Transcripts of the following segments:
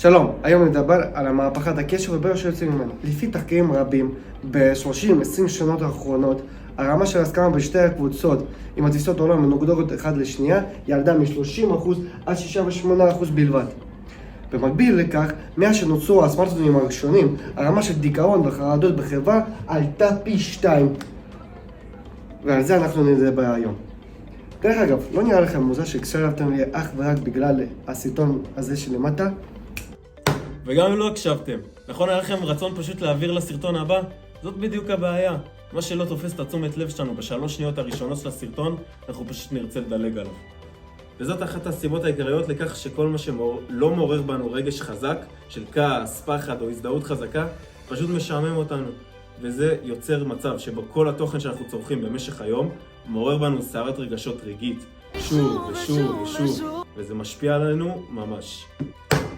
שלום, היום נדבר על המהפכת הקשר וברר שיוצאים ממנו. לפי תחקירים רבים, ב-30-20 שנות האחרונות, הרמה של ההסכמה בשתי הקבוצות עם התפיסות העולם מנוגדות אחד לשנייה ירדה מ-30% עד 68% בלבד. במקביל לכך, מאז שנוצרו הסמארטפונים הראשונים, הרמה של דיכאון וחרדות בחברה עלתה פי 2. ועל זה אנחנו נדבר היום. דרך אגב, לא נראה לכם מוזר שהקשבתם לי אך ורק בגלל הסרטון הזה שלמטה? וגם אם לא הקשבתם, נכון היה לכם רצון פשוט להעביר לסרטון הבא? זאת בדיוק הבעיה. מה שלא תופס את התשומת לב שלנו בשלוש שניות הראשונות של הסרטון, אנחנו פשוט נרצה לדלג עליו. וזאת אחת הסיבות העיקריות לכך שכל מה שלא מעורר בנו רגש חזק, של כעס, פחד או הזדהות חזקה, פשוט משעמם אותנו. וזה יוצר מצב שבו כל התוכן שאנחנו צורכים במשך היום, מעורר בנו סערת רגשות רגעית, שוב ושוב ושוב, וזה משפיע עלינו ממש.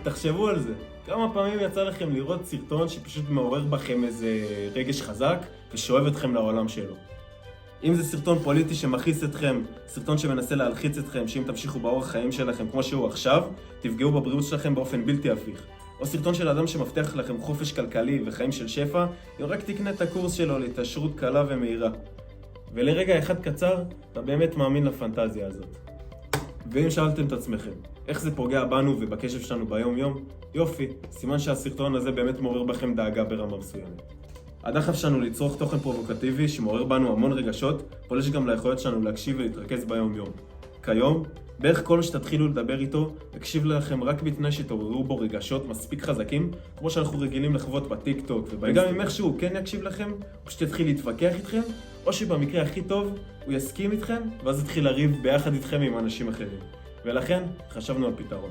תחשבו על זה. כמה פעמים יצא לכם לראות סרטון שפשוט מעורר בכם איזה רגש חזק ושואב אתכם לעולם שלו? אם זה סרטון פוליטי שמכעיס אתכם, סרטון שמנסה להלחיץ אתכם, שאם תמשיכו באורח חיים שלכם כמו שהוא עכשיו, תפגעו בבריאות שלכם באופן בלתי הפיך. או סרטון של אדם שמבטיח לכם חופש כלכלי וחיים של שפע, אם רק תקנה את הקורס שלו להתעשרות קלה ומהירה. ולרגע אחד קצר, אתה באמת מאמין לפנטזיה הזאת. ואם שאלתם את עצמכם, איך זה פוגע בנו ובקשב שלנו ביום יום? יופי, סימן שהסרטון הזה באמת מעורר בכם דאגה ברמה מסוימת. הדחף שלנו לצרוך תוכן פרובוקטיבי שמעורר בנו המון רגשות, פולש גם ליכולת שלנו להקשיב ולהתרכז ביום יום. כיום, בערך כל שתתחילו לדבר איתו, יקשיב לכם רק בתנאי שתעוררו בו רגשות מספיק חזקים, כמו שאנחנו רגילים לחוות בטיק טוק וגם אם איכשהו כן יקשיב לכם, הוא פשוט יתחיל להתווכח איתכם, או שבמקרה הכי טוב, הוא יסכים איתכם, ואז יתחיל לריב ביחד איתכם עם אנשים אחרים. ולכן, חשבנו על פתרון.